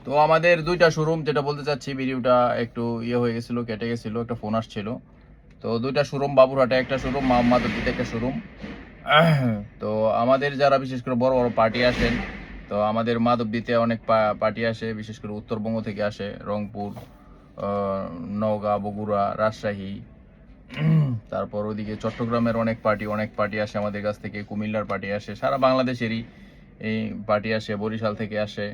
তো আমাদের দুইটা শোরুম, যেটা বলতে চাচ্ছি, ভিডিওটা একটু ইয়ে হয়ে গেছিলো, কেটে গেছিলো, একটা ফোন আসছিল। তো দুইটা শোরুম, বাবুরহাটে একটা শোরুম, মাদুদিতে একটা শোরুম। তো আমাদের যারা বিশেষ করে বড় বড় পার্টি আসেন, তো আমাদের মাধবদীতে অনেক পার্টি আসে, বিশেষ করে উত্তরবঙ্গ থেকে আসে, রংপুর, নওগাঁ, বগুড়া, রাজশাহী, তারপর ওদিকে চট্টগ্রামের অনেক পার্টি আসে আমাদের কাছ থেকে, কুমিল্লার পার্টি আসে, সারা বাংলাদেশেরই এই পার্টি আসে, বরিশাল থেকে আসে,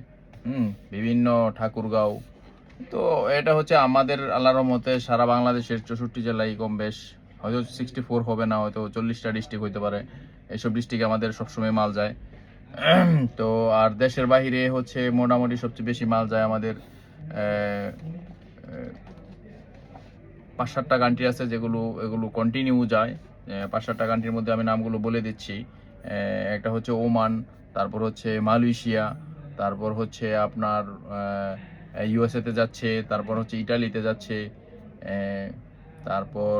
বিভিন্ন ঠাকুরগাঁও। তো এটা হচ্ছে আমাদের আল্লাহর রহমতে সারা বাংলাদেশের 64 জেলায় কম বেশ, হয়তো 64 হবে না, হয়তো 40টা ডিস্ট্রিক্ট হইতে পারে, এইসব ডিস্ট্রিক্টে আমাদের সবসময় মাল যায়। তো আর দেশের বাহিরে হচ্ছে মোটামুটি সবচেয়ে বেশি মাল যায় আমাদের 5-7টা কান্ট্রি আছে, এগুলো কন্টিনিউ যায়। 5-7টা কান্ট্রির মধ্যে আমি নামগুলো বলে দিচ্ছি। একটা হচ্ছে ওমান, তারপর হচ্ছে মালয়েশিয়া, তারপর হচ্ছে আপনার ইউএসএতে যাচ্ছে, তারপর হচ্ছে ইটালিতে যাচ্ছে, তারপর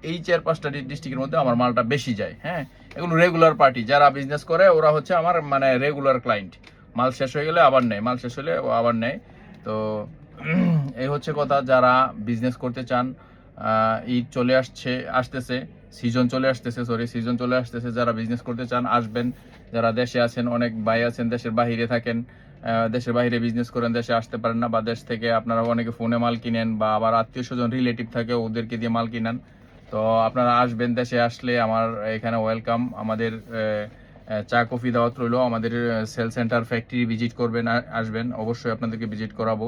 এই 4-5টা ডিস্ট্রিক্টের মধ্যে আমার মালটা বেশি যায়। হ্যাঁ, এগুলো রেগুলার পার্টি, যারা বিজনেস করে ওরা হচ্ছে আমার মানে রেগুলার ক্লায়েন্ট। মাল শেষ হয়ে গেলে আবার নেয়, মাল শেষ হলে আবার নেয়। তো এই হচ্ছে কথা, যারা বিজনেস করতে চান, ঈদ চলে আসতেছে, সিজন চলে আসতেছে, যারা বিজনেস করতে চান আসবেন। যারা দেশে আছেন, অনেক ভাই আছেন দেশের বাহিরে থাকেন, দেশের বাইরে বিজনেস করেন, দেশে আসতে পারেন না, বা দেশ থেকে আপনারা অনেকে ফোনে মাল কিনেন, বা আবার আত্মীয় স্বজন রিলেটিভ থাকে, ওদেরকে দিয়ে মাল কিনেন। তো আপনারা আসবেন, দেশে আসলে আমার এখানে ওয়েলকাম। আমাদের চা কফি দাওয়াত রইলো। আমাদের সেল সেন্টার, ফ্যাক্টরি ভিজিট করবেন, আসবেন, অবশ্যই আপনাদেরকে ভিজিট করাবো।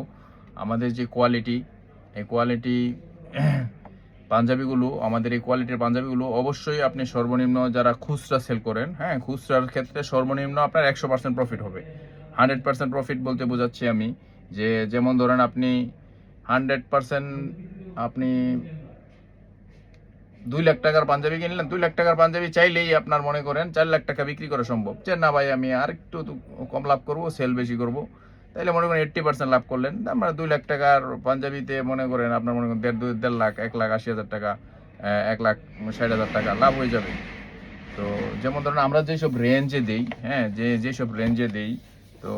আমাদের যে কোয়ালিটি, এই কোয়ালিটি পাঞ্জাবিগুলো, আমাদের এই কোয়ালিটির পাঞ্জাবিগুলো অবশ্যই আপনি সর্বনিম্ন, যারা খুচরা সেল করেন, হ্যাঁ, খুচরার ক্ষেত্রে সর্বনিম্ন আপনার 100% প্রফিট হবে। 100% প্রফিট বলতে বোঝাচ্ছি আমি, যে যেমন ধরেন আপনি 100% আপনি 2 লাখ টাকার পাঞ্জাবি কিনলেন, 2 লাখ টাকার পাঞ্জাবি চাইলেই আপনার মনে করেন 4 লাখ টাকা বিক্রি করা সম্ভব। যে না ভাই আমি আর একটু কম লাভ করবো, সেল বেশি করব, তাইলে মনে করেন 80% লাভ করলেন। আমরা 2 লাখ টাকার পাঞ্জাবিতে মনে করেন আপনার মনে করেন 1.5 লাখ, 1,80,000 টাকা, 1,60,000 টাকা লাভ হয়ে যাবে। তো যেমন ধরেন আমরা যেসব রেঞ্জে দেই, হ্যাঁ, যেসব রেঞ্জে দেই, তো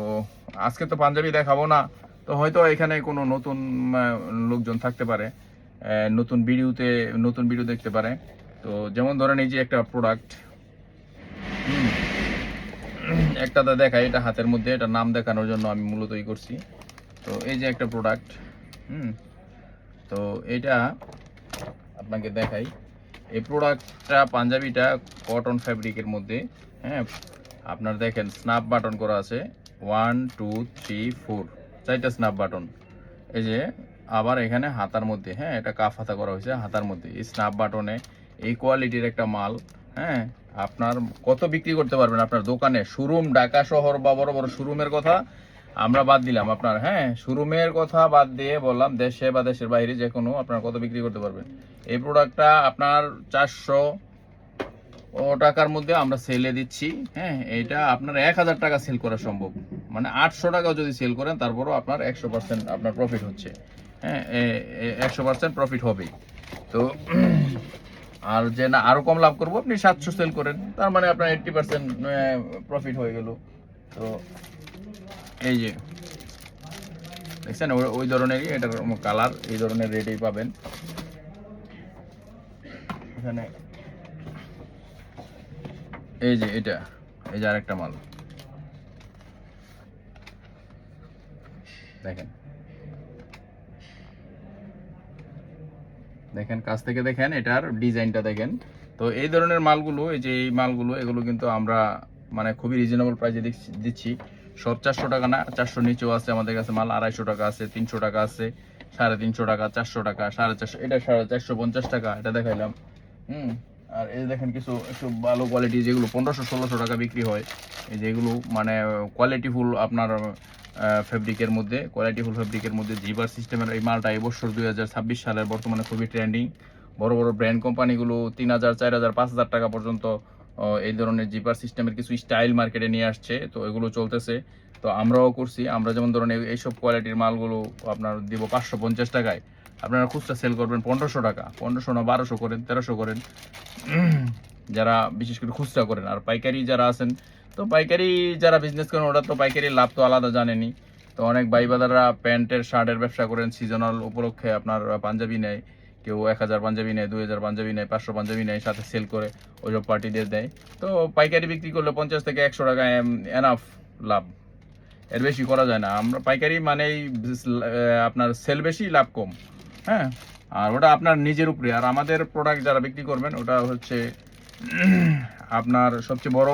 আজকে তো পাঞ্জাবি দেখাবো না, তো হয়তো এখানে কোনো নতুন লোকজন থাকতে পারে, নতুন ভিডিও দেখতে পারে। তো যেমন ধরেন এই যে একটা প্রোডাক্ট, একটা দেখাই, এটা হাতের মধ্যে, এটা নাম দেখানোর জন্য আমি মূলত করছি। তো এই যে একটা প্রোডাক্ট, তো এটা আপনাকে দেখাই। এই প্রোডাক্টটা, পাঞ্জাবিটা কটন ফ্যাব্রিকের মধ্যে, হ্যাঁ, আপনার দেখেন স্ন্যাপ বাটন করা আছে, 1 2 3 4, 4টা স্ন্যাপ বাটন। এই যে আবার এখানে হাতার মধ্যে, হ্যাঁ, এটা কাফ হাতা করা হয়েছে হাতার মধ্যে, এই স্ন্যাপ বাটনে এই কোয়ালিটির একটা মাল, হ্যাঁ, আপনার কত বিক্রি করতে পারবেন আপনার দোকানে? শোরুম, ঢাকা শহর বা বড় বড় শোরুমের কথা আমরা বাদ দিলাম, আপনার, হ্যাঁ, শোরুমের কথা বাদ দিয়ে বললাম, দেশে বা দেশের বাইরে যে কোনো আপনার কত বিক্রি করতে পারবেন? এই প্রোডাক্টটা আপনার 400 টাকার মধ্যে আমরা সেলে দিচ্ছি। হ্যাঁ, এটা আপনার 1,000 টাকা সেল করা সম্ভব, মানে 800 টাকাও যদি সেল করেন তারপরও আপনার 100% আপনার প্রফিট হচ্ছে। হ্যাঁ, 100% প্রফিট হবেই। তো আর যে না আরো কম লাভ করবো, আপনি 700 সেল করেন, তার মানে আপনার 80% প্রফিট হয়ে গেল। তো এই যে দেখছেন, ওই ধরনেরই এটার কালার, এই ধরনের রেটেই পাবেন এখানে। এই যে এটা, এই যে আরেকটা মাল দেখেন, দেখেন কাছ থেকে দেখেন, এটার ডিজাইনটা দেখেন। তো এই ধরনের মালগুলো, এই যে এই মালগুলো, এগুলো কিন্তু আমরা মানে খুবই রিজনেবল প্রাইসে দিচ্ছি। সব 400 টাকা না, 400 নিচেও আছে আমাদের কাছে মাল, 250 টাকা আছে, 300 টাকা আছে, 350 টাকা, 400 টাকা, 450, এটা 450 টাকা, এটা দেখাইলাম। আর এই দেখেন কিছু একটু ভালো কোয়ালিটি, যেগুলো 1500-1600 টাকা বিক্রি হয়, এই যেগুলো মানে কোয়ালিটিফুল আপনার ফেব্রিকের মধ্যে জিপার সিস্টেমের এই মালটা এবছর 2026 সালের বর্তমানে খুবই ট্রেন্ডিং। বড় বড় ব্র্যান্ড কোম্পানিগুলো 3,000, 4,000, 5,000 টাকা পর্যন্ত এই ধরনের জিপার সিস্টেমের কিছু স্টাইল মার্কেটে নিয়ে আসছে, তো এগুলো চলতেছে। তো আমরাও করছি, আমরা যেমন ধরেন এইসব কোয়ালিটির মালগুলো আপনার দিব 550 টাকায়, আপনারা খুচরা সেল করবেন 1500 টাকা, 1500 না 1200 করেন, 1300 করেন, যারা বিশেষ করে খুচরা করেন। আর পাইকারি যারা আছেন, তো পাইকারি যারা বিজনেস করেন, ওরা তো পাইকারি লাভ তো আলাদা জানেনি। তো অনেক ভাই বাদাররা প্যান্টের শার্টের ব্যবসা করেন, সিজনাল উপলক্ষে আপনার পাঞ্জাবি নেয়, কেউ 1000 পাঞ্জাবি নেয়, 2000 পাঞ্জাবি নেয়, 500 পাঞ্জাবি নেয়, সাথে সেল করে ওইসব পার্টিদের দেয়। তো পাইকারি বিক্রি করলে 50 থেকে 100 টাকা এনাফ লাভ, এর বেশি করা যায় না। আমরা পাইকারি মানেই আপনার সেল বেশি, লাভ কম। হ্যাঁ, আর ওটা আপনার নিজের উপরে। আর আমাদের প্রোডাক্ট যারা বিক্রি করবেন, ওটা হচ্ছে আপনার সবচেয়ে বড়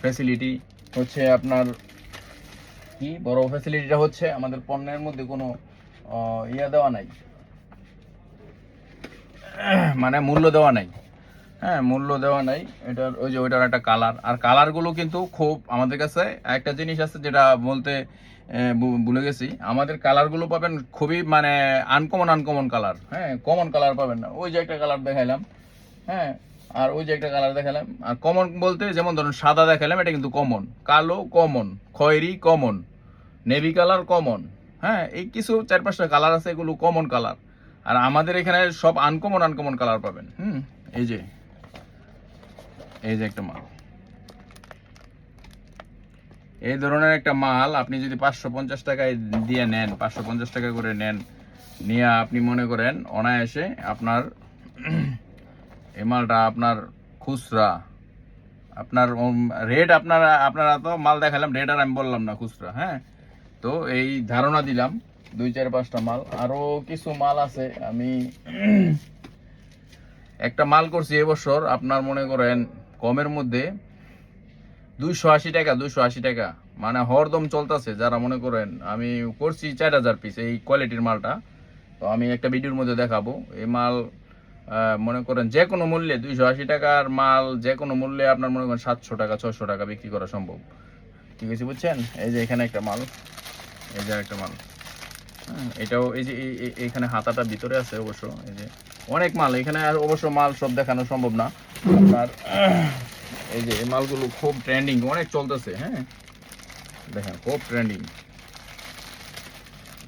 ফ্যাসিলিটি হচ্ছে আপনার কি, বড় ফ্যাসিলিটিটা হচ্ছে আমাদের পণ্যের মধ্যে কোনো ইয়া দেওয়া নাই, মানে মূল্য দেওয়া নাই। হ্যাঁ, মূল্য দেওয়া নাই। এটার ওই যে ওইটার একটা কালার, আর কালারগুলো কিন্তু খুব আমাদের কাছে একটা জিনিস আছে যেটা বলতে ভুলে গেছি, আমাদের কালারগুলো পাবেন খুবই মানে আনকমন আনকমন কালার। হ্যাঁ, কমন কালার পাবেন না। ওই যে একটা কালার দেখাইলাম, হ্যাঁ, আর ওই যে একটা কালার দেখালাম। আর কমন বলতে যেমন ধরুন সাদা দেখালাম, এটা কিন্তু কমন, কালো কমন, খয়েরি কমন, নেভি কালার কমন। হ্যাঁ, এই কিছু 4-5টা কালার আছে, এগুলো কমন কালার। আর আমাদের এখানে সব আনকমন আনকমন কালার পাবেন। এই যে একটা মাল, এই ধরনের একটা মাল আপনি যদি 550 টাকায় দিয়ে নেন, 550 টাকা করে নেন, নিয়ে আপনি মনে করেন অনায়াসে আপনার এই মালটা আপনার খুচরা আপনার রেট, আপনারা তো মাল দেখালাম, রেট আর আমি বললাম না খুচরা। হ্যাঁ, তো এই ধারণা দিলাম 2-4-5টা মাল। আরো কিছু মাল আছে। আমি একটা মাল করছি এবছর, আপনার মনে করেন কমের মধ্যে 280 টাকা, 280 টাকা, মানে হরদম চলতেছে। যারা মনে করেন আমি করছি 4000 পিস এই কোয়ালিটির মালটা, তো আমি একটা ভিডিওর মধ্যে দেখাবো। এই মাল মনে করেন যে কোনো মূল্যে, 280 টাকার মাল যে কোনো মূল্যে আপনার মনে করেন 700 টাকা 600 টাকা বিক্রি করা সম্ভব। ঠিক আছে, বুঝছেন? এই যে এখানে একটা মাল, এই যে একটা মাল, এটাও এই যে এখানে হাতাটা ভিতরে আছে অবশ্য। এই যে অনেক মাল এখানে, আর অবশ্য মাল সব দেখানো সম্ভব না আপনার। এই যে এই মালগুলো খুব ট্রেন্ডিং, অনেক চলতেছে। হ্যাঁ, দেখেন খুব ট্রেন্ডিং।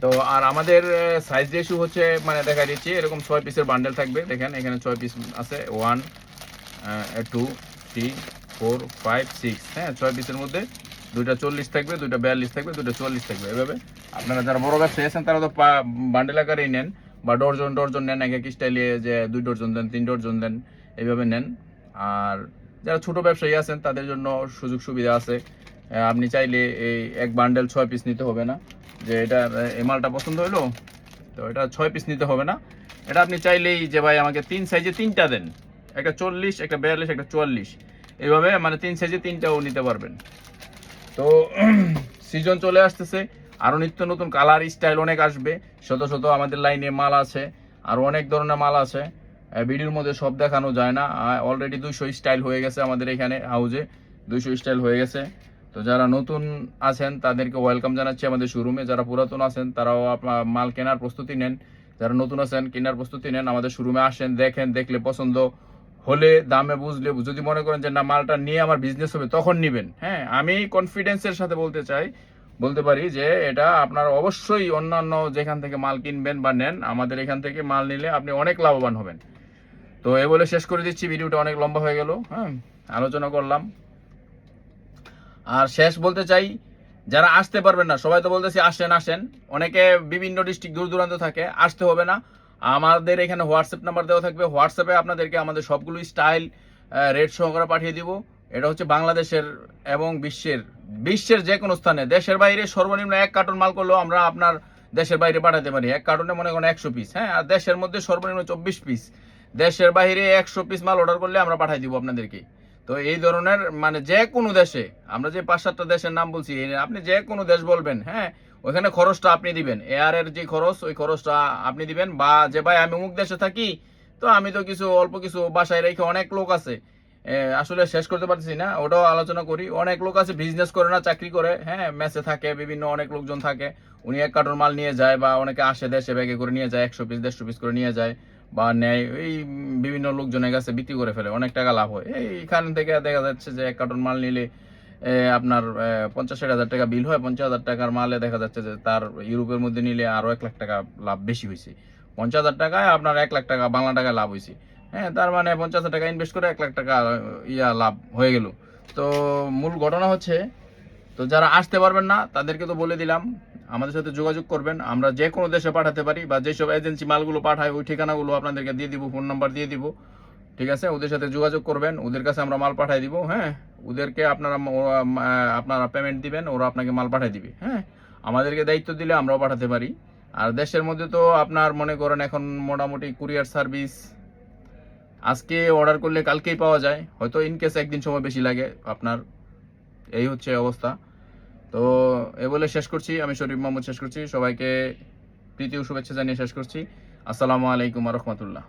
তো আর আমাদের সাইজ রেশিও হচ্ছে, মানে দেখা দিচ্ছি এরকম 6 পিসের বান্ডেল থাকবে। দেখেন এখানে 6 পিস আছে, 1 2 3 4 5 6। হ্যাঁ, 6 পিসের মধ্যে 2টা 40 থাকবে, 2টা 42 থাকবে, 2টা 44 থাকবে। এভাবে আপনারা যারা বড় ব্যবসায়ী আছেন তারা তো বান্ডেল আকারেই নেন, বা ডর্জন ডর্জন নেন, এক এক স্টাইলে, যে 2 ডর্জন দেন, 3 ডর্জন দেন, এইভাবে নেন। আর যারা ছোট ব্যবসায়ী আছেন তাদের জন্য সুযোগ সুবিধা আছে। আপনি চাইলে এই এক বান্ডেল 6 পিস নিতে হবে না, যে এটা এই মালটা পছন্দ হলো তো এটা 6 পিস নিতে হবে না। এটা আপনি চাইলেই যে ভাই আমাকে 3 সাইজে 3টা দেন, একটা 40, একটা 42, একটা 44, এইভাবে মানে 3 সাইজে 3টাও নিতে পারবেন। তো সিজন চলে আসতেছে, আরো নিত্য নতুন কালার স্টাইল অনেক আসবে। শত শত আমাদের লাইনে মাল আছে, আর অনেক ধরনের মাল আছে, ভিডিওর মধ্যে সব দেখানো যায় না। অলরেডি 200 স্টাইল হয়ে গেছে আমাদের এখানে হাউজে, 200 স্টাইল হয়ে গেছে। তো যারা নতুন আছেন তাদেরকে ওয়েলকাম জানাচ্ছি আমাদের শোরুমে। যারা পুরাতন আছেন তারাও মাল কেনার প্রস্তুতি নেন, যারা নতুন আছেন কেনার প্রস্তুতি নেন, আমাদের শোরুমে আসেন, দেখেন, দেখলে পছন্দ হলে, দামে বুঝলে, যদি মনে করেন যে না মালটা নিয়ে আমার বিজনেস হবে, তখন নিবেন। হ্যাঁ, আমি কনফিডেন্সের সাথে বলতে পারি যে এটা আপনার অবশ্যই অন্যান্য যেখান থেকে মাল কিনবেন বা নেন, আমাদের এখান থেকে মাল নিলে আপনি অনেক লাভবান হবেন। তো এই বলে শেষ করে দিচ্ছি, ভিডিওটা অনেক লম্বা হয়ে গেল। হ্যাঁ, আলোচনা করলাম। আর শেষ বলতে চাই, যারা আসতে পারবেন না, সবাই তো বলতেছি আসেন আসেন, অনেকে বিভিন্ন ডিস্ট্রিক্ট দূর দূরান্ত থাকে, আসতে হবে না। আমাদের এখানে হোয়াটসঅ্যাপ নাম্বার দেওয়া থাকবে, হোয়াটসঅ্যাপে আপনাদেরকে আমাদের সবগুলো স্টাইল রেট সহকারে পাঠিয়ে দিব। এটা হচ্ছে বাংলাদেশের এবং বিশ্বের যে কোনো স্থানে, দেশের বাইরে সর্বনিম্ন 1 কার্টন মাল করলেও আমরা আপনার দেশের বাইরে পাঠাতে পারি। 1 কার্টনে মনে করেন 100 পিস। হ্যাঁ, আর দেশের মধ্যে সর্বনিম্ন 24 পিস, দেশের বাইরে 100 পিস মাল অর্ডার করলে আমরা পাঠিয়ে দিব আপনাদেরকে। তো এই ধরনের মানে যে কোনো দেশে, আমরা যে 5-7টা দেশের নাম বলছি, আপনি যে কোনো দেশ বলবেন, হ্যাঁ, ওইখানে খরচটা আপনি দিবেন, এয়ারের যে খরচ, ওই খরচটা আপনি দিবেন। বা যে ভাই আমি অমুক দেশে থাকি, তো আমি তো কিছু অল্প কিছু বাসায় রেখে, অনেক লোক আছে, আসলে শেষ করতে পারছি না, ওটাও আলোচনা করি। অনেক লোক আছে বিজনেস করে না, চাকরি করে, হ্যাঁ, মেসে থাকে, বিভিন্ন অনেক লোকজন থাকে, উনি 1 কার্টন মাল নিয়ে যায়, বা অনেকে আসে দেশে ব্যাগে করে নিয়ে যায়, 100 পিস 150 পিস করে নিয়ে যায় বা নেয়, এই বিভিন্ন লোকজনের কাছে বিক্রি করে ফেলে, অনেক টাকা লাভ হয়। এইখান থেকে দেখা যাচ্ছে যে 1 কার্টন মাল নিলে আপনার 50-60 হাজার টাকা বিল হয়। 50 হাজার টাকার মালে দেখা যাচ্ছে যে তার ইউরোপের মধ্যে নিলে আরো 1 লাখ টাকা লাভ বেশি হয়েছে। 50 হাজার টাকায় আপনার 1 লাখ টাকা বাংলা টাকা লাভ হয়েছে। হ্যাঁ, তার মানে 50 হাজার টাকা ইনভেস্ট করে 1 লাখ টাকা লাভ হয়ে গেল। তো মূল ঘটনা হচ্ছে তো যারা আসতে পারবেন না তাদেরকে তো বলে দিলাম, আমাদের সাথে যোগাযোগ করবেন, আমরা যে কোনো দেশে পাঠাতে পারি, বা যেসব এজেন্সি মালগুলো পাঠায় ওই ঠিকানাগুলো আপনাদেরকে দিয়ে দিব, ফোন নাম্বার দিয়ে দিব, ঠিক আছে? ওদের সাথে যোগাযোগ করবেন, ওদের কাছে আমরা মাল পাঠিয়ে দিব। হ্যাঁ, ওদেরকে আপনারা পেমেন্ট দিবেন, ওরা আপনাকে মাল পাঠিয়ে দিবে। হ্যাঁ, আমাদেরকে দায়িত্ব দিলে আমরাও পাঠাতে পারি। আর দেশের মধ্যে তো আপনার মনে করেন এখন মোটামুটি কুরিয়ার সার্ভিস আজকে অর্ডার করলে কালকেই পাওয়া যায়, হয়তো ইনকেস একদিন সময় বেশি লাগে আপনার। এই হচ্ছে অবস্থা। তো এ বলে শেষ করছি, আমি শরীফ মোহাম্মদ শেষ করছি। সবাইকে প্রীতি ও শুভেচ্ছা জানিয়ে শেষ করছি। আসসালামু আলাইকুম ওয়া রাহমাতুল্লাহ।